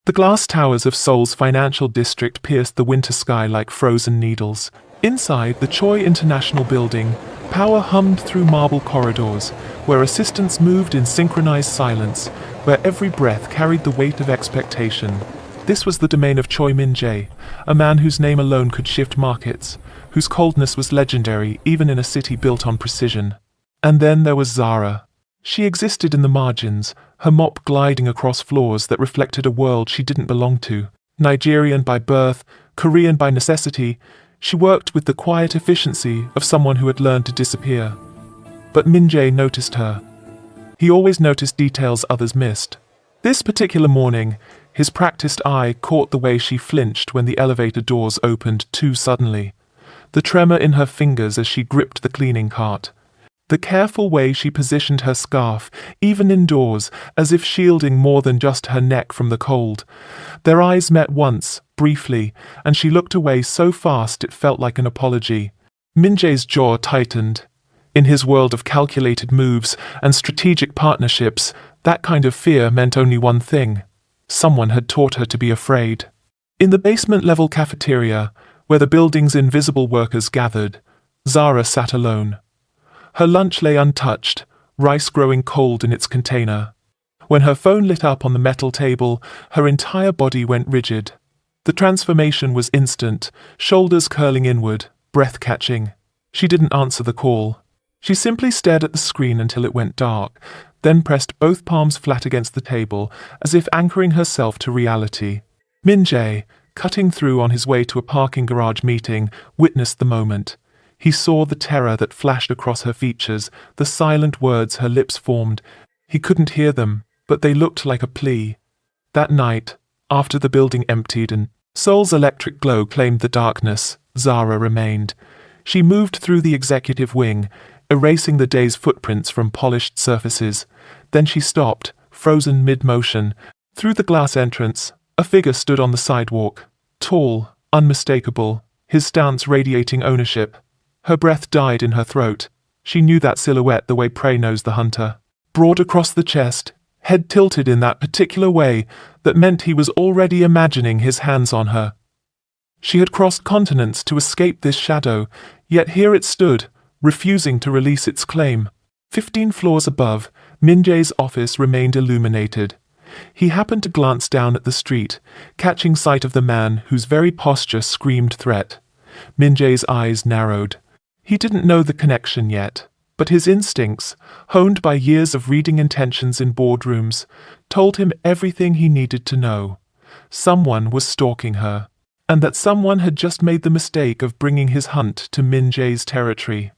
The glass towers of Seoul's financial district pierced the winter sky like frozen needles. Inside the Choi International Building, power hummed through marble corridors, where assistants moved in synchronized silence, where every breath carried the weight of expectation. This was the domain of Choi Min-jae, a man whose name alone could shift markets, whose coldness was legendary even in a city built on precision. And then there was Zara. She existed in the margins, her mop gliding across floors that reflected a world she didn't belong to. Nigerian by birth, Korean by necessity, she worked with the quiet efficiency of someone who had learned to disappear. But Min-jae noticed her. He always noticed details others missed. This particular morning, his practiced eye caught the way she flinched when the elevator doors opened too suddenly. The tremor in her fingers as she gripped the cleaning cart. The careful way she positioned her scarf, even indoors, as if shielding more than just her neck from the cold. Their eyes met once, briefly, and she looked away so fast it felt like an apology. Min-jae's jaw tightened. In his world of calculated moves and strategic partnerships, that kind of fear meant only one thing. Someone had taught her to be afraid. In the basement-level cafeteria, where the building's invisible workers gathered, Zara sat alone. Her lunch lay untouched, rice growing cold in its container. When her phone lit up on the metal table, her entire body went rigid. The transformation was instant, shoulders curling inward, breath catching. She didn't answer the call. She simply stared at the screen until it went dark, then pressed both palms flat against the table, as if anchoring herself to reality. Min-jae, cutting through on his way to a parking garage meeting, witnessed the moment. He saw the terror that flashed across her features, the silent words her lips formed. He couldn't hear them, but they looked like a plea. That night, after the building emptied and Seoul's electric glow claimed the darkness, Zara remained. She moved through the executive wing, erasing the day's footprints from polished surfaces. Then she stopped, frozen mid-motion. Through the glass entrance, a figure stood on the sidewalk. Tall, unmistakable, his stance radiating ownership. Her breath died in her throat. She knew that silhouette the way prey knows the hunter. Broad across the chest, head tilted in that particular way that meant he was already imagining his hands on her. She had crossed continents to escape this shadow, yet here it stood, refusing to release its claim. 15 floors above, Min-jae's office remained illuminated. He happened to glance down at the street, catching sight of the man whose very posture screamed threat. Min-jae's eyes narrowed. He didn't know the connection yet, but his instincts, honed by years of reading intentions in boardrooms, told him everything he needed to know. Someone was stalking her, and that someone had just made the mistake of bringing his hunt to Min-jae's territory.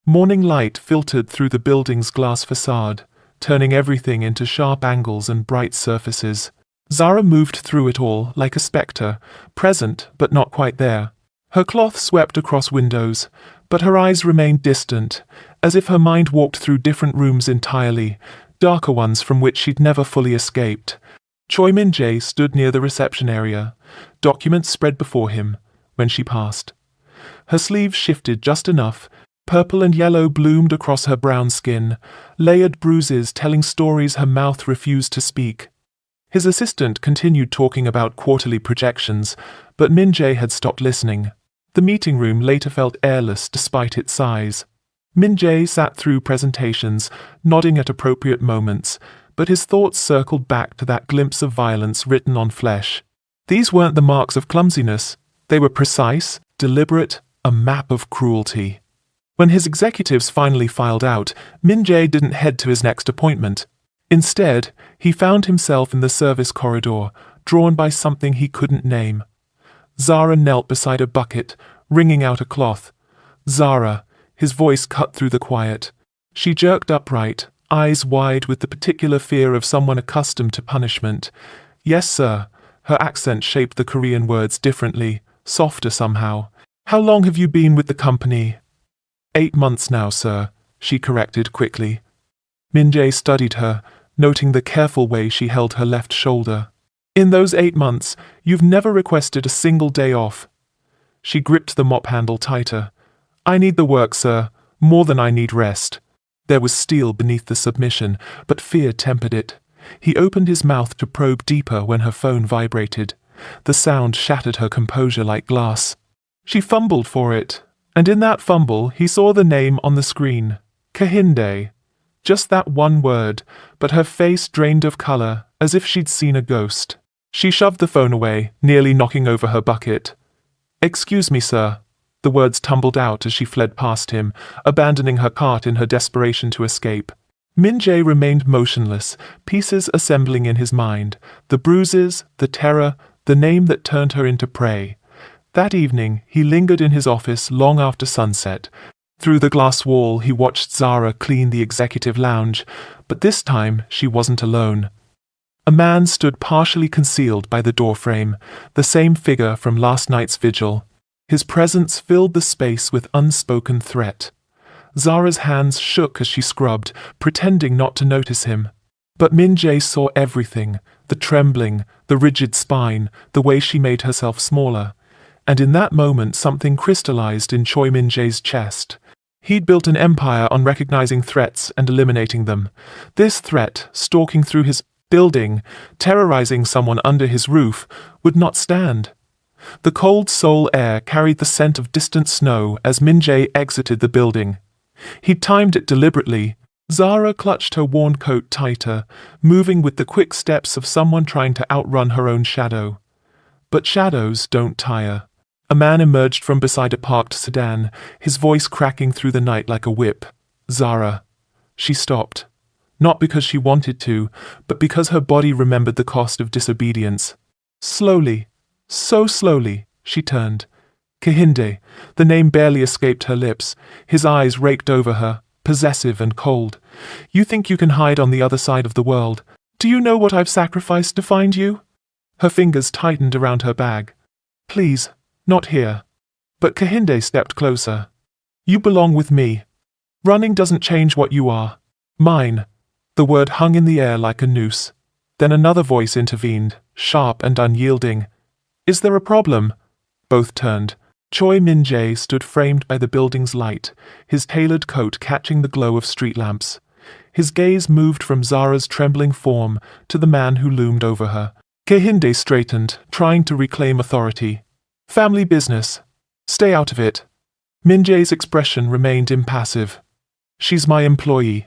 Morning light filtered through the building's glass facade, turning everything into sharp angles and bright surfaces. Zara moved through it all like a spectre, present but not quite there. Her cloth swept across windows, but her eyes remained distant, as if her mind walked through different rooms entirely, darker ones from which she'd never fully escaped. Choi Min-jae stood near the reception area, documents spread before him, when she passed. Her sleeves shifted just enough. Purple and yellow bloomed across her brown skin, layered bruises telling stories her mouth refused to speak. His assistant continued talking about quarterly projections, but Min-jae had stopped listening. The meeting room later felt airless despite its size. Min-jae sat through presentations, nodding at appropriate moments, but his thoughts circled back to that glimpse of violence written on flesh. These weren't the marks of clumsiness. They were precise, deliberate, a map of cruelty. When his executives finally filed out, Min-jae didn't head to his next appointment. Instead, he found himself in the service corridor, drawn by something he couldn't name. Zara knelt beside a bucket, wringing out a cloth. Zara, his voice cut through the quiet. She jerked upright, eyes wide with the particular fear of someone accustomed to punishment. Yes, sir. Her accent shaped the Korean words differently, softer somehow. How long have you been with the company? 8 months now, sir, she corrected quickly. Min-jae studied her, noting the careful way she held her left shoulder. In those 8 months, you've never requested a single day off. She gripped the mop handle tighter. I need the work, sir, more than I need rest. There was steel beneath the submission, but fear tempered it. He opened his mouth to probe deeper when her phone vibrated. The sound shattered her composure like glass. She fumbled for it, and in that fumble he saw the name on the screen. Kehinde. Just that one word, but her face drained of color, as if she'd seen a ghost. She shoved the phone away, nearly knocking over her bucket. "Excuse me, sir." The words tumbled out as she fled past him, abandoning her cart in her desperation to escape. Min-jae remained motionless, pieces assembling in his mind, the bruises, the terror, the name that turned her into prey. That evening, he lingered in his office long after sunset. Through the glass wall, he watched Zara clean the executive lounge, but this time she wasn't alone. A man stood partially concealed by the doorframe, the same figure from last night's vigil. His presence filled the space with unspoken threat. Zara's hands shook as she scrubbed, pretending not to notice him. But Min-jae saw everything, the trembling, the rigid spine, the way she made herself smaller. And in that moment something crystallized in Choi Min-jae's chest. He'd built an empire on recognizing threats and eliminating them. This threat, stalking through his building, terrorizing someone under his roof, would not stand. The cold Seoul air carried the scent of distant snow as Min-jae exited the building. He timed it deliberately. Zara clutched her worn coat tighter, moving with the quick steps of someone trying to outrun her own shadow. But shadows don't tire. A man emerged from beside a parked sedan, his voice cracking through the night like a whip. "Zara." She stopped. Not because she wanted to, but because her body remembered the cost of disobedience. Slowly, so slowly, she turned. Kehinde, the name barely escaped her lips. His eyes raked over her, possessive and cold. "You think you can hide on the other side of the world? Do you know what I've sacrificed to find you?" Her fingers tightened around her bag. "Please, not here." But Kehinde stepped closer. "You belong with me. Running doesn't change what you are. Mine." The word hung in the air like a noose. Then another voice intervened, sharp and unyielding. "Is there a problem?" Both turned. Choi Min-jae stood framed by the building's light, his tailored coat catching the glow of street lamps. His gaze moved from Zara's trembling form to the man who loomed over her. Kehinde straightened, trying to reclaim authority. "Family business. Stay out of it." Min-jae's expression remained impassive. "She's my employee.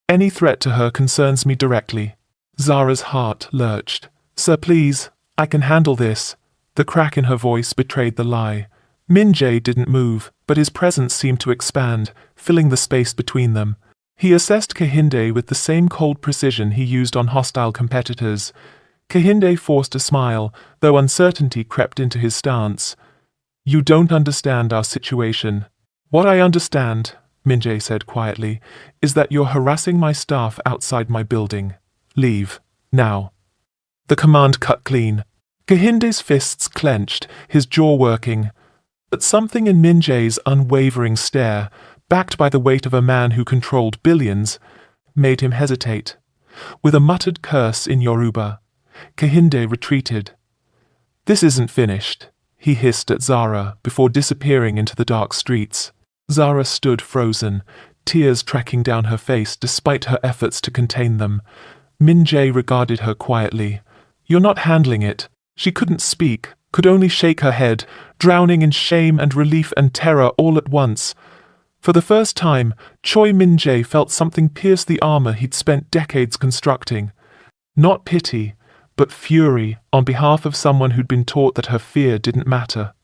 Any threat to her concerns me directly." Zara's heart lurched. "Sir, please, I can handle this." The crack in her voice betrayed the lie. Min-jae didn't move, but his presence seemed to expand, filling the space between them. He assessed Kehinde with the same cold precision he used on hostile competitors. Kehinde forced a smile, though uncertainty crept into his stance. "You don't understand our situation." "What I understand," Min-jae said quietly, "is that you're harassing my staff outside my building. Leave. Now." The command cut clean. Kehinde's fists clenched, his jaw working. But something in Min-jae's unwavering stare, backed by the weight of a man who controlled billions, made him hesitate. With a muttered curse in Yoruba, Kehinde retreated. "This isn't finished," he hissed at Zara before disappearing into the dark streets. Zara stood frozen, tears tracking down her face despite her efforts to contain them. Min-jae regarded her quietly. "You're not handling it." She couldn't speak, could only shake her head, drowning in shame and relief and terror all at once. For the first time, Choi Min-jae felt something pierce the armor he'd spent decades constructing. Not pity, but fury on behalf of someone who'd been taught that her fear didn't matter.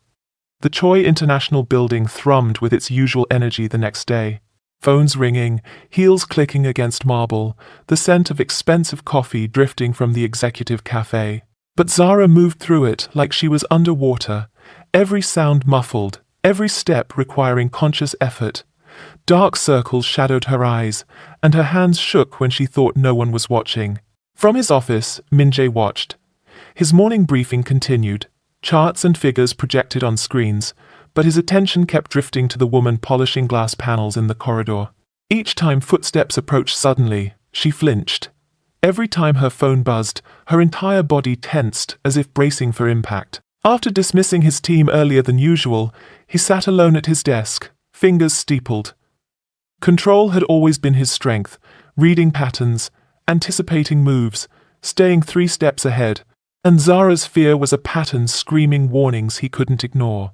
The Choi International building thrummed with its usual energy the next day. Phones ringing, heels clicking against marble, the scent of expensive coffee drifting from the executive cafe. But Zara moved through it like she was underwater, every sound muffled, every step requiring conscious effort. Dark circles shadowed her eyes, and her hands shook when she thought no one was watching. From his office, Min-jae watched. His morning briefing continued, charts and figures projected on screens, but his attention kept drifting to the woman polishing glass panels in the corridor. Each time footsteps approached suddenly, she flinched. Every time her phone buzzed, her entire body tensed as if bracing for impact. After dismissing his team earlier than usual, he sat alone at his desk, fingers steepled. Control had always been his strength, reading patterns, anticipating moves, staying 3 steps ahead, and Zara's fear was a pattern screaming warnings he couldn't ignore.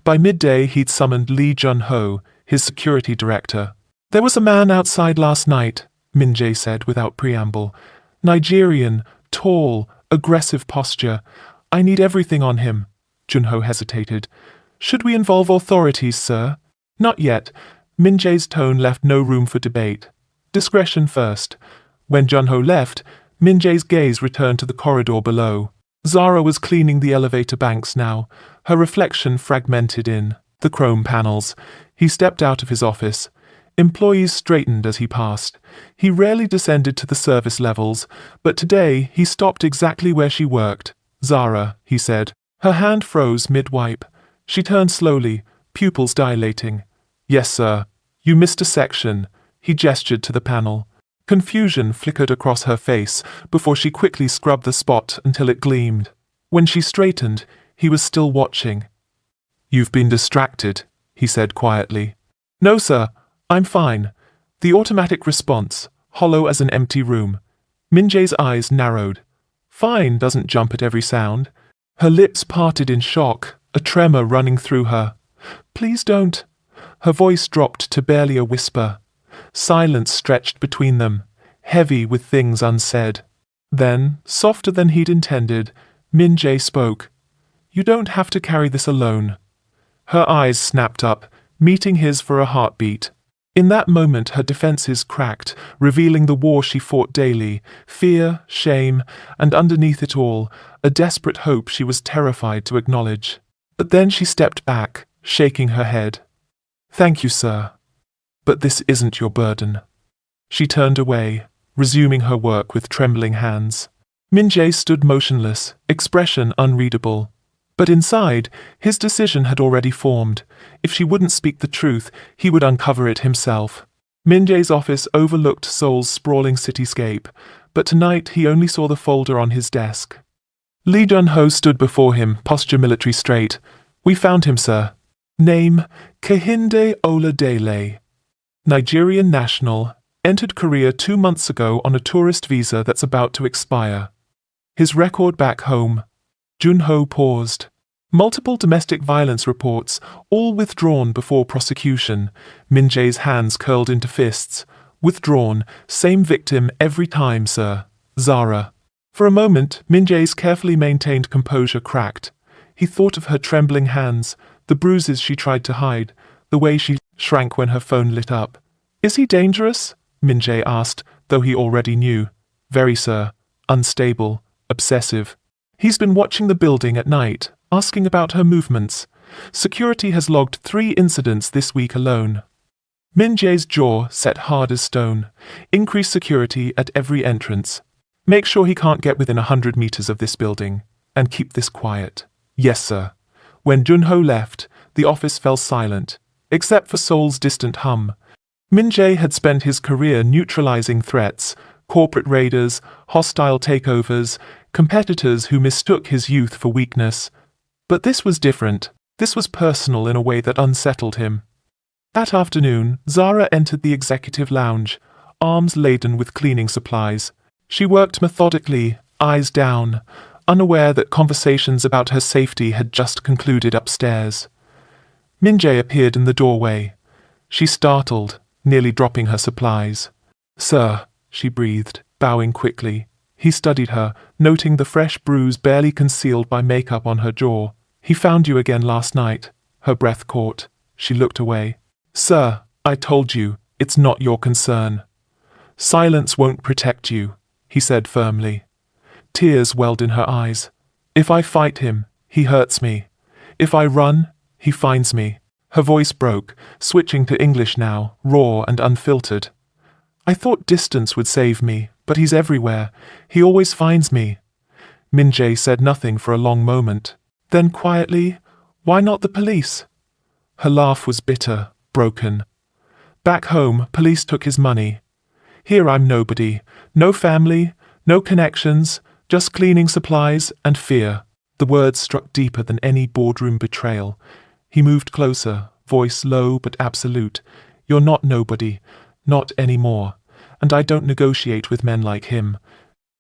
By midday, he'd summoned Lee Jun-ho, his security director. "There was a man outside last night," Min-jae said without preamble. "Nigerian, tall, aggressive posture. I need everything on him." Jun-ho hesitated. "Should we involve authorities, sir?" "Not yet." Min-jae's tone left no room for debate. "Discretion first." When Jun-ho left, Min-jae's gaze returned to the corridor below. Zara was cleaning the elevator banks now, her reflection fragmented in the chrome panels. He stepped out of his office. Employees straightened as he passed. He rarely descended to the service levels, but today he stopped exactly where she worked. "Zara," he said. Her hand froze mid-wipe. She turned slowly, pupils dilating. "Yes, sir. You missed a section." He gestured to the panel. Confusion flickered across her face before she quickly scrubbed the spot until it gleamed. When she straightened, he was still watching. "You've been distracted," he said quietly. "No, sir. I'm fine." The automatic response, hollow as an empty room. Min-jae's eyes narrowed. "Fine" doesn't jump at every sound. Her lips parted in shock, a tremor running through her. "Please don't." Her voice dropped to barely a whisper. Silence stretched between them, heavy with things unsaid. Then, softer than he'd intended, Min-jae spoke. "You don't have to carry this alone." Her eyes snapped up, meeting his for a heartbeat. In that moment her defenses cracked, revealing the war she fought daily, fear, shame, and underneath it all, a desperate hope she was terrified to acknowledge. But then she stepped back, shaking her head. "Thank you, sir. But this isn't your burden." She turned away, resuming her work with trembling hands. Min-jae stood motionless, expression unreadable. But inside, his decision had already formed. If she wouldn't speak the truth, he would uncover it himself. Min-jae's office overlooked Seoul's sprawling cityscape, but tonight he only saw the folder on his desk. Lee Jun-ho stood before him, posture military straight. "We found him, sir." Name, Kehinde Oladele. Nigerian national, entered Korea 2 months ago on a tourist visa that's about to expire. His record back home. Jun-ho paused. Multiple domestic violence reports, all withdrawn before prosecution. Min-jae's hands curled into fists. "Withdrawn, same victim every time, sir." "Zara." For a moment, Min-jae's carefully maintained composure cracked. He thought of her trembling hands, the bruises she tried to hide, the way she shrank when her phone lit up. "Is he dangerous?" Min-jae asked, though he already knew. "Very, sir. Unstable, obsessive. He's been watching the building at night, asking about her movements. Security has logged 3 incidents this week alone." Min-jae's jaw set hard as stone. "Increase security at every entrance. Make sure he can't get within 100 meters of this building. And keep this quiet." "Yes, sir." When Jun-ho left, the office fell silent, except for Seoul's distant hum. Min-jae had spent his career neutralizing threats, corporate raiders, hostile takeovers, competitors who mistook his youth for weakness. But this was different. This was personal in a way that unsettled him. That afternoon, Zara entered the executive lounge, arms laden with cleaning supplies. She worked methodically, eyes down, unaware that conversations about her safety had just concluded upstairs. Min-jae appeared in the doorway. She startled, nearly dropping her supplies. "Sir," she breathed, bowing quickly. He studied her, noting the fresh bruise barely concealed by makeup on her jaw. "He found you again last night." Her breath caught. She looked away. "Sir, I told you, it's not your concern." "Silence won't protect you," he said firmly. Tears welled in her eyes. "If I fight him, he hurts me. If I run, he finds me." Her voice broke, switching to English now, raw and unfiltered. "I thought distance would save me, but he's everywhere. He always finds me." Min-jae said nothing for a long moment. Then quietly, "Why not the police?" Her laugh was bitter, broken. "Back home, police took his money. Here I'm nobody. No family, no connections, just cleaning supplies and fear." The words struck deeper than any boardroom betrayal. He moved closer, voice low but absolute. "You're not nobody. Not anymore. and I don't negotiate with men like him."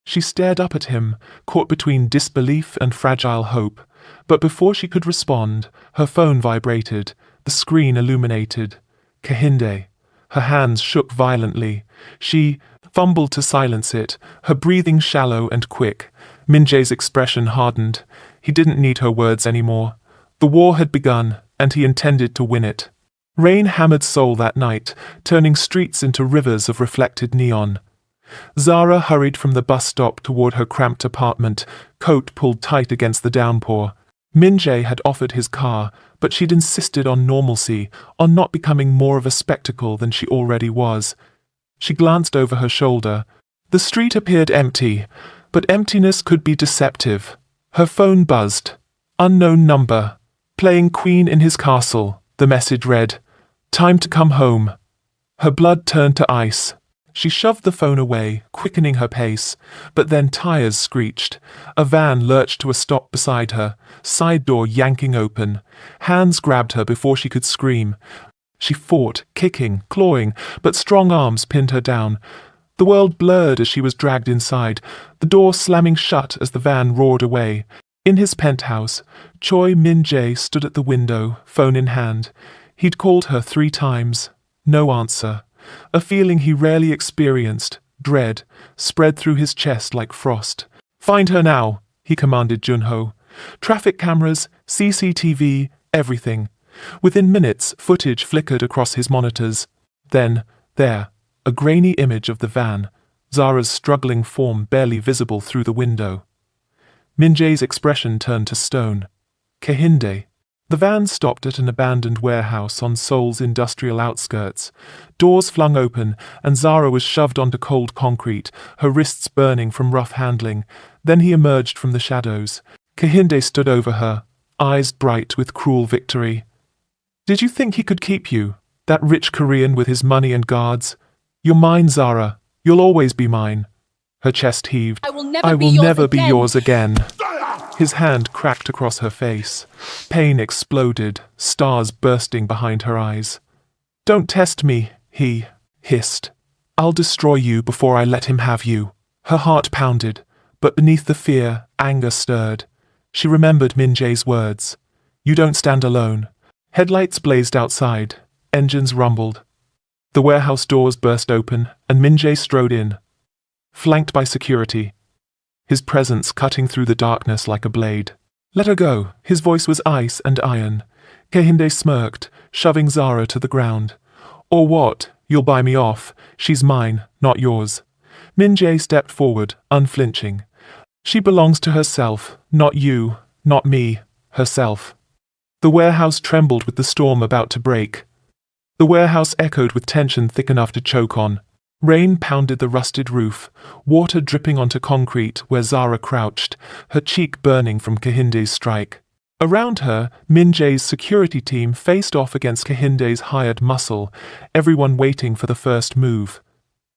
She stared up at him, caught between disbelief and fragile hope. But before she could respond, her phone vibrated, the screen illuminated. Kehinde. Her hands shook violently. She fumbled to silence it, her breathing shallow and quick. Minjae's expression hardened. He didn't need her words anymore. The war had begun, and he intended to win it. Rain hammered Seoul that night, turning streets into rivers of reflected neon. Zara hurried from the bus stop toward her cramped apartment, coat pulled tight against the downpour. Minjae had offered his car, but she'd insisted on normalcy, on not becoming more of a spectacle than she already was. She glanced over her shoulder. The street appeared empty, but emptiness could be deceptive. Her phone buzzed. Unknown number. Playing Queen in his castle, the message read. Time to come home. Her blood turned to ice. She shoved the phone away, quickening her pace, but then tires screeched. A van lurched to a stop beside her, side door yanking open. Hands grabbed her before she could scream. She fought, kicking, clawing, but strong arms pinned her down. The world blurred as she was dragged inside, the door slamming shut as the van roared away. In his penthouse, Choi Min-jae stood at the window, phone in hand. He'd called her 3 times. No answer. A feeling he rarely experienced, dread, spread through his chest like frost. "Find her now," he commanded Junho. Traffic cameras, CCTV, everything. Within minutes, footage flickered across his monitors. Then, there, a grainy image of the van, Zara's struggling form barely visible through the window. Min-jae's expression turned to stone. Kehinde. The van stopped at an abandoned warehouse on Seoul's industrial outskirts. Doors flung open, and Zara was shoved onto cold concrete, her wrists burning from rough handling. Then he emerged from the shadows. Kehinde stood over her, eyes bright with cruel victory. "Did you think he could keep you? That rich Korean with his money and guards? You're mine, Zara. You'll always be mine." Her chest heaved. I will never be yours again." His hand cracked across her face. Pain exploded, stars bursting behind her eyes. "Don't test me," he hissed. "I'll destroy you before I let him have you." Her heart pounded, but beneath the fear, anger stirred. She remembered Min-jae's words. "You don't stand alone." Headlights blazed outside. Engines rumbled. The warehouse doors burst open, and Min-jae strode in, flanked by security, his presence cutting through the darkness like a blade. "Let her go." His voice was ice and iron. Kehinde smirked, shoving Zara to the ground. "Or what? You'll buy me off. She's mine, not yours." Min-jae stepped forward, unflinching. "She belongs to herself, not you, not me, herself." The warehouse trembled with the storm about to break. The warehouse echoed with tension thick enough to choke on. Rain pounded the rusted roof, water dripping onto concrete where Zara crouched, her cheek burning from Kehinde's strike. Around her, Min-jae's security team faced off against Kehinde's hired muscle, everyone waiting for the first move.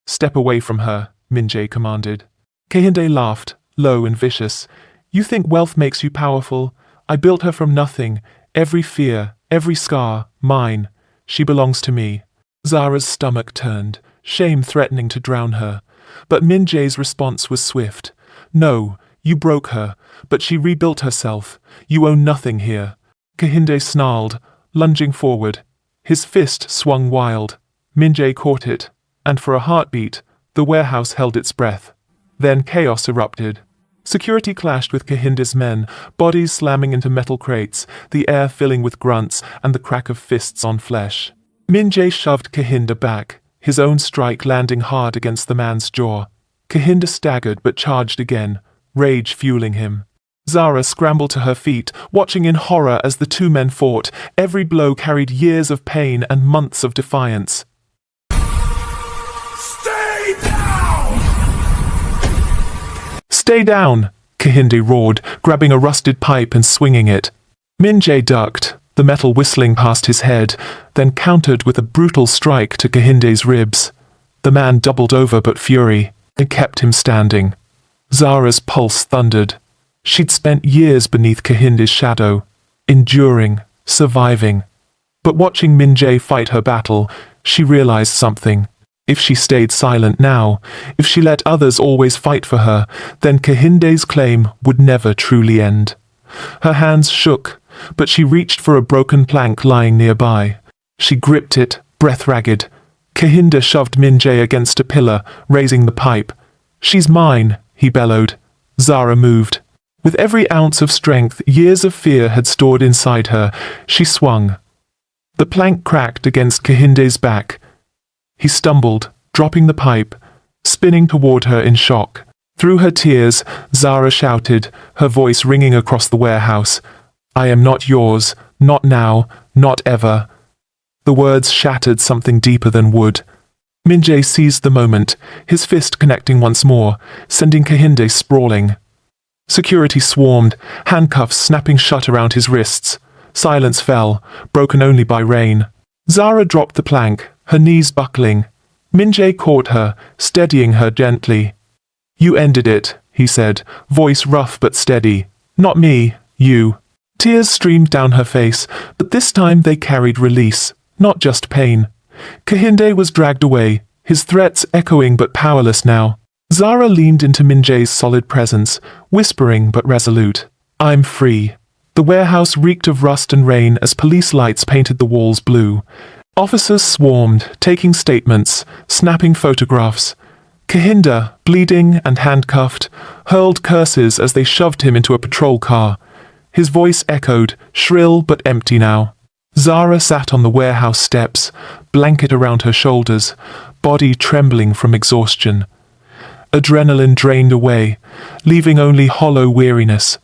"Step away from her," Min-jae commanded. Kehinde laughed, low and vicious. "You think wealth makes you powerful? I built her from nothing. Every fear, every scar, mine. She belongs to me." Zara's stomach turned, shame threatening to drown her. But Min-jae's response was swift. "No, you broke her, but she rebuilt herself. You own nothing here." Kehinde snarled, lunging forward. His fist swung wild. Min-jae caught it, and for a heartbeat, the warehouse held its breath. Then chaos erupted. Security clashed with Kehinde's men, bodies slamming into metal crates, the air filling with grunts and the crack of fists on flesh. Min-jae shoved Kehinde back, his own strike landing hard against the man's jaw. Kehinde staggered but charged again, rage fueling him. Zara scrambled to her feet, watching in horror as the 2 men fought. Every blow carried years of pain and months of defiance. Stay down! "Stay down!" Kehinde roared, grabbing a rusted pipe and swinging it. Min-jae ducked, the metal whistling past his head, then countered with a brutal strike to Kehinde's ribs. The man doubled over but fury. It kept him standing. Zara's pulse thundered. She'd spent years beneath Kehinde's shadow, enduring, surviving. But watching Min-jae fight her battle, she realized something. If she stayed silent now, if she let others always fight for her, then Kahinde's claim would never truly end. Her hands shook, but she reached for a broken plank lying nearby. She gripped it, breath ragged. Kahinde shoved Minjae against a pillar, raising the pipe. "She's mine," he bellowed. Zara moved. With every ounce of strength years of fear had stored inside her, she swung. The plank cracked against Kahinde's back. He stumbled, dropping the pipe, spinning toward her in shock. Through her tears, Zara shouted, her voice ringing across the warehouse. "I am not yours, not now, not ever." The words shattered something deeper than wood. Minjae seized the moment, his fist connecting once more, sending Kahinde sprawling. Security swarmed, handcuffs snapping shut around his wrists. Silence fell, broken only by rain. Zara dropped the plank, her knees buckling. Minjae caught her, steadying her gently. "You ended it," he said, voice rough but steady. "Not me, you." Tears streamed down her face, but this time they carried release, not just pain. Kahinde was dragged away, his threats echoing but powerless now. Zara leaned into Minjae's solid presence, whispering but resolute. "I'm free." The warehouse reeked of rust and rain as police lights painted the walls blue. Officers swarmed, taking statements, snapping photographs. Kahinde, bleeding and handcuffed, hurled curses as they shoved him into a patrol car. His voice echoed, shrill but empty now. Zara sat on the warehouse steps, blanket around her shoulders, body trembling from exhaustion. Adrenaline drained away, leaving only hollow weariness.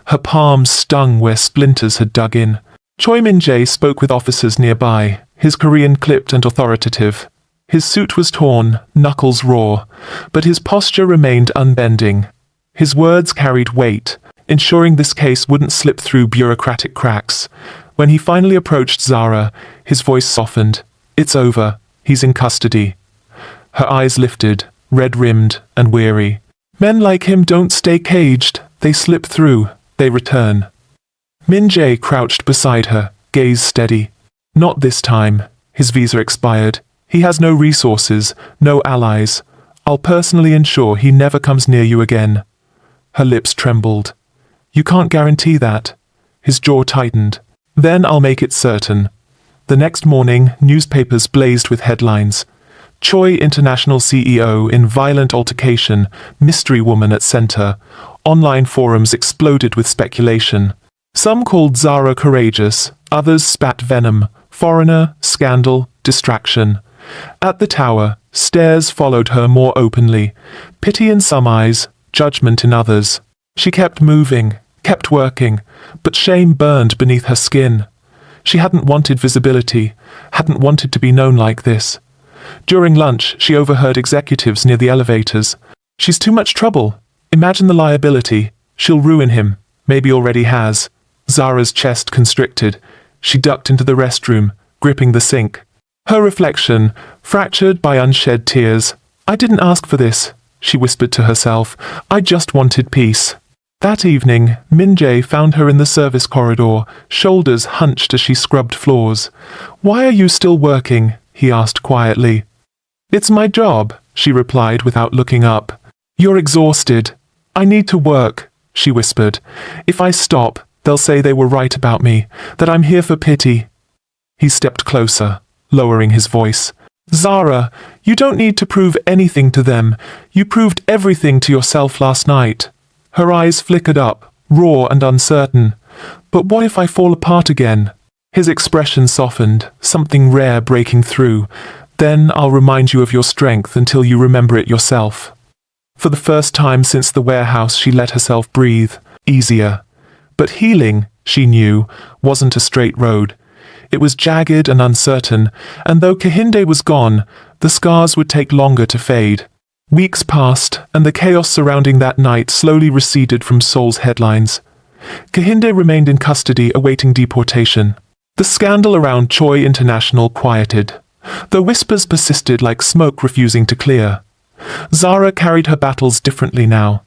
Her palms stung where splinters had dug in. Choi Min-jae spoke with officers nearby, his Korean clipped and authoritative. His suit was torn, knuckles raw, but his posture remained unbending. His words carried weight, ensuring this case wouldn't slip through bureaucratic cracks. When he finally approached Zara, his voice softened. "It's over. He's in custody." Her eyes lifted, red-rimmed and weary. "Men like him don't stay caged. They slip through. They return." Min-jae crouched beside her, gaze steady. "Not this time. His visa expired. He has no resources, no allies. I'll personally ensure he never comes near you again." Her lips trembled. "You can't guarantee that." His jaw tightened. "Then I'll make it certain." The next morning, newspapers blazed with headlines. Choi International CEO in violent altercation, mystery woman at center. Online forums exploded with speculation. Some called Zara courageous, others spat venom. Foreigner, scandal, distraction. At the tower, stares followed her more openly. Pity in some eyes, judgment in others. She kept moving, kept working, but shame burned beneath her skin. She hadn't wanted visibility, hadn't wanted to be known like this. During lunch, she overheard executives near the elevators. "She's too much trouble. Imagine the liability. She'll ruin him. Maybe already has." Zara's chest constricted. She ducked into the restroom, gripping the sink. Her reflection, fractured by unshed tears. "I didn't ask for this," she whispered to herself. "I just wanted peace." That evening, Min-jae found her in the service corridor, shoulders hunched as she scrubbed floors. "Why are you still working?" he asked quietly. "It's my job," she replied without looking up. "You're exhausted." "I need to work," she whispered. "If I stop, they'll say they were right about me, that I'm here for pity." He stepped closer, lowering his voice. "Zara, you don't need to prove anything to them. You proved everything to yourself last night." Her eyes flickered up, raw and uncertain. "But what if I fall apart again?" His expression softened, something rare breaking through. "Then I'll remind you of your strength until you remember it yourself." For the first time since the warehouse, she let herself breathe, easier. But healing, she knew, wasn't a straight road. It was jagged and uncertain, and though Kahinde was gone, the scars would take longer to fade. Weeks passed, and the chaos surrounding that night slowly receded from Seoul's headlines. Kahinde remained in custody awaiting deportation. The scandal around Choi International quieted, though whispers persisted like smoke refusing to clear. Zara carried her battles differently now.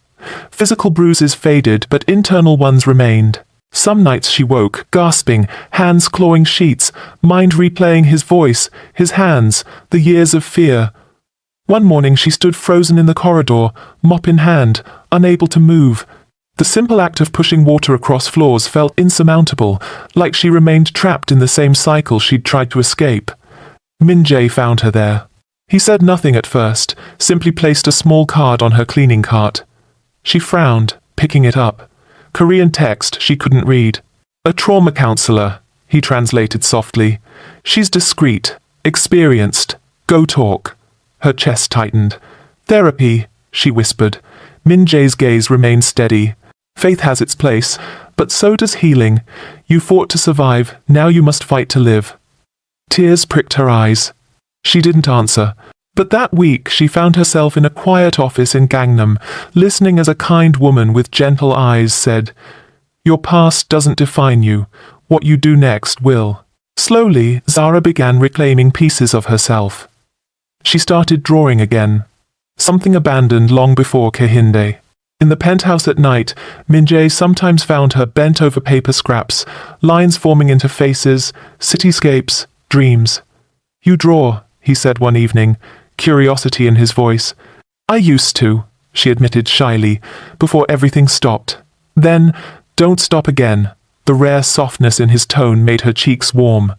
Physical bruises faded, but internal ones remained. Some nights she woke, gasping, hands clawing sheets, mind replaying his voice, his hands, the years of fear. One morning she stood frozen in the corridor, mop in hand, unable to move. The simple act of pushing water across floors felt insurmountable, like she remained trapped in the same cycle she'd tried to escape. Min-jae found her there. He said nothing at first, simply placed a small card on her cleaning cart. She frowned, picking it up. Korean text she couldn't read. "A trauma counselor," he translated softly. "She's discreet, experienced. Go talk." Her chest tightened. "Therapy," she whispered. Min-jae's gaze remained steady. "Faith has its place, but so does healing. You fought to survive, now you must fight to live." Tears pricked her eyes. She didn't answer. But that week she found herself in a quiet office in Gangnam, listening as a kind woman with gentle eyes said, "Your past doesn't define you. What you do next will." Slowly, Zara began reclaiming pieces of herself. She started drawing again, something abandoned long before Kehinde. In the penthouse at night, Min-jae sometimes found her bent over paper scraps, lines forming into faces, cityscapes, dreams. "You draw," he said one evening, curiosity in his voice. "I used to," she admitted shyly, before everything stopped. Then, "Don't stop again." The rare softness in his tone made her cheeks warm.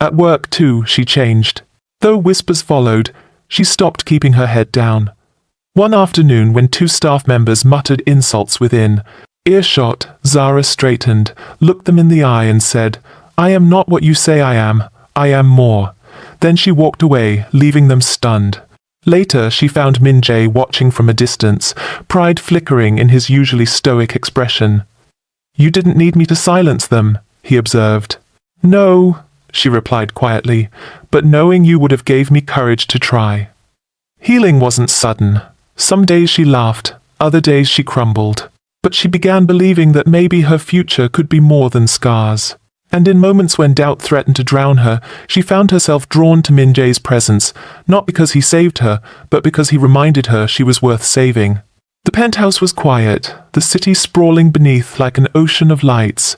At work, too, she changed. Though whispers followed, she stopped keeping her head down. One afternoon, when two staff members muttered insults within earshot, Zara straightened, looked them in the eye and said, "I am not what you say I am more." Then she walked away, leaving them stunned. Later, she found Min-jae watching from a distance, pride flickering in his usually stoic expression. "You didn't need me to silence them," he observed. "No," she replied quietly, "but knowing you would have gave me courage to try." Healing wasn't sudden. Some days she laughed, other days she crumbled. But she began believing that maybe her future could be more than scars. And in moments when doubt threatened to drown her, she found herself drawn to Min-jae's presence, not because he saved her, but because he reminded her she was worth saving. The penthouse was quiet, the city sprawling beneath like an ocean of lights.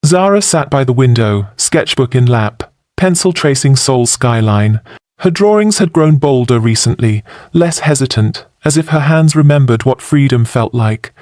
Zara sat by the window, sketchbook in lap, pencil tracing Seoul's skyline. Her drawings had grown bolder recently, less hesitant, as if her hands remembered what freedom felt like.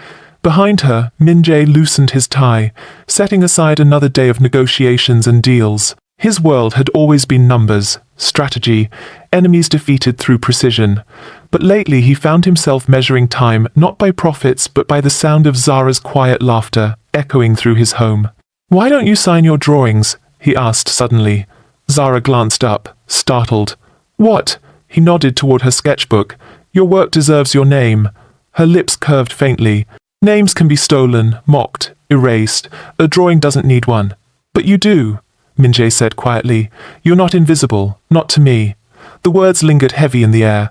Behind her, Min-jae loosened his tie, setting aside another day of negotiations and deals. His world had always been numbers, strategy, enemies defeated through precision. But lately he found himself measuring time not by profits but by the sound of Zara's quiet laughter, echoing through his home. "Why don't you sign your drawings?" he asked suddenly. Zara glanced up, startled. "What?" He nodded toward her sketchbook. "Your work deserves your name." Her lips curved faintly. "Names can be stolen, mocked, erased. A drawing doesn't need one." "But you do," Min-jae said quietly. "You're not invisible, not to me." The words lingered heavy in the air.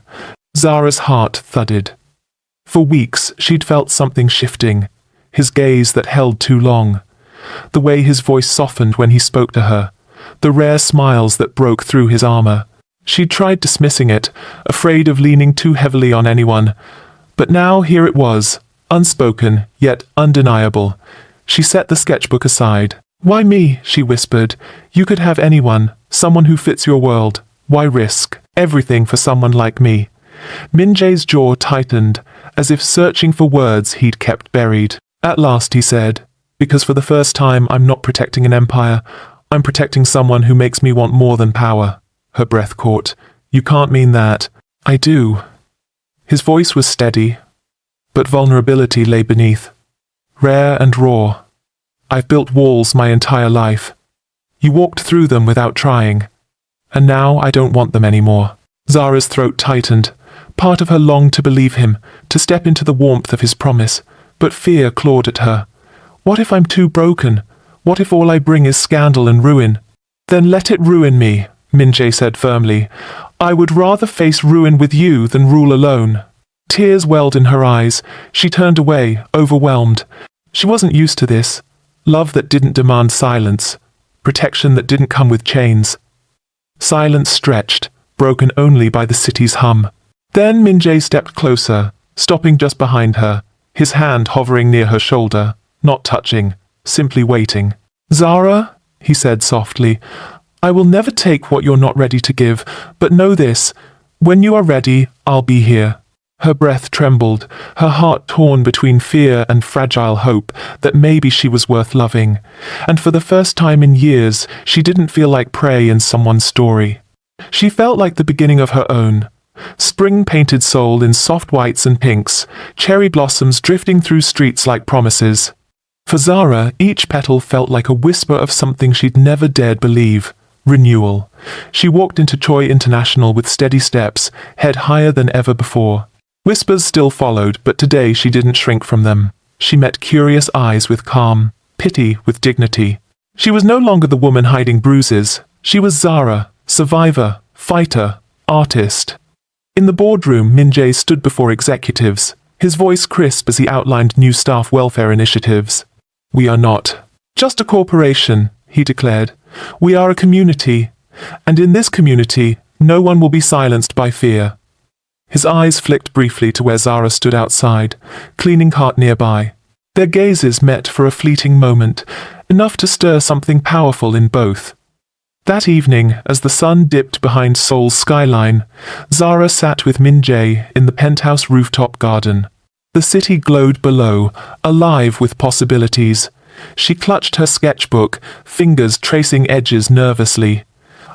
Zara's heart thudded. For weeks she'd felt something shifting. His gaze that held too long. The way his voice softened when he spoke to her. The rare smiles that broke through his armor. She'd tried dismissing it, afraid of leaning too heavily on anyone. But now here it was, unspoken, yet undeniable. She set the sketchbook aside. "Why me?" she whispered. "You could have anyone, someone who fits your world. Why risk everything for someone like me?" Min-jae's jaw tightened, as if searching for words he'd kept buried. At last he said, "Because for the first time I'm not protecting an empire. I'm protecting someone who makes me want more than power." Her breath caught. "You can't mean that." "I do." His voice was steady, but vulnerability lay beneath. Rare and raw. "I've built walls my entire life. You walked through them without trying. And now I don't want them anymore." Zara's throat tightened. Part of her longed to believe him, to step into the warmth of his promise. But fear clawed at her. What if I'm too broken? What if all I bring is scandal and ruin? "Then let it ruin me," Min-jae said firmly. "I would rather face ruin with you than rule alone." Tears welled in her eyes. She turned away, overwhelmed. She wasn't used to this. Love that didn't demand silence. Protection that didn't come with chains. Silence stretched, broken only by the city's hum. Then Min-jae stepped closer, stopping just behind her, his hand hovering near her shoulder, not touching, simply waiting. "Zara," he said softly, "I will never take what you're not ready to give, but know this, When you are ready, I'll be here. Her breath trembled, her heart torn between fear and fragile hope that maybe she was worth loving. And for the first time in years, she didn't feel like prey in someone's story. She felt like the beginning of her own. Spring-painted soul in soft whites and pinks, cherry blossoms drifting through streets like promises. For Zara, each petal felt like a whisper of something she'd never dared believe. Renewal. She walked into Choi International with steady steps, head higher than ever before. Whispers still followed, but today she didn't shrink from them. She met curious eyes with calm, pity with dignity. She was no longer the woman hiding bruises. She was Zara, survivor, fighter, artist. In the boardroom, Min Jae stood before executives, his voice crisp as he outlined new staff welfare initiatives. "We are not just a corporation," he declared. "We are a community, and in this community, no one will be silenced by fear." His eyes flicked briefly to where Zara stood outside, cleaning cart nearby. Their gazes met for a fleeting moment, enough to stir something powerful in both. That evening, as the sun dipped behind Seoul's skyline, Zara sat with Min Jae in the penthouse rooftop garden. The city glowed below, alive with possibilities. She clutched her sketchbook, fingers tracing edges nervously.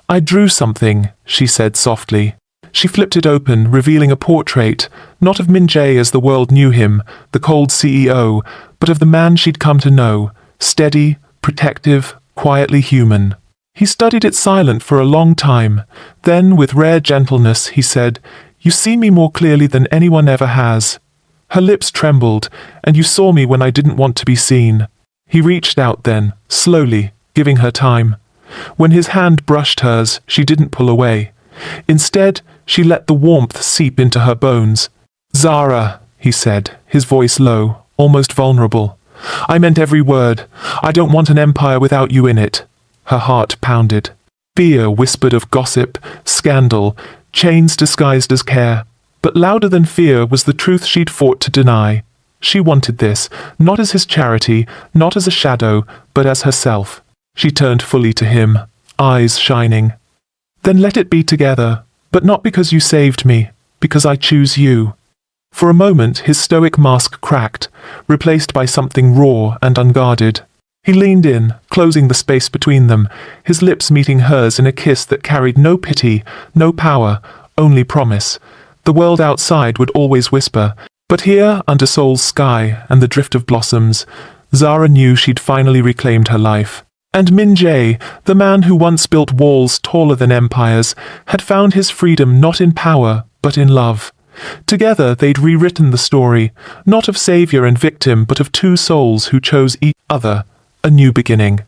"I drew something," she said softly. She flipped it open, revealing a portrait, not of Min Jae as the world knew him, the cold CEO, but of the man she'd come to know, steady, protective, quietly human. He studied it silent for a long time. Then, with rare gentleness, he said, "You see me more clearly than anyone ever has." Her lips trembled, "And you saw me when I didn't want to be seen." He reached out then, slowly, giving her time. When his hand brushed hers, she didn't pull away. Instead, she let the warmth seep into her bones. "Zara," he said, his voice low, almost vulnerable. "I meant every word. I don't want an empire without you in it." Her heart pounded. Fear whispered of gossip, scandal, chains disguised as care. But louder than fear was the truth she'd fought to deny. She wanted this, not as his charity, not as a shadow, but as herself. She turned fully to him, eyes shining. "Then let it be together, but not because you saved me, because I choose you." For a moment his stoic mask cracked, replaced by something raw and unguarded. He leaned in, closing the space between them, his lips meeting hers in a kiss that carried no pity, no power, only promise. The world outside would always whisper, but here, under Seoul's sky and the drift of blossoms, Zara knew she'd finally reclaimed her life. And Min Jae, the man who once built walls taller than empires, had found his freedom not in power, but in love. Together they'd rewritten the story, not of savior and victim, but of two souls who chose each other, a new beginning.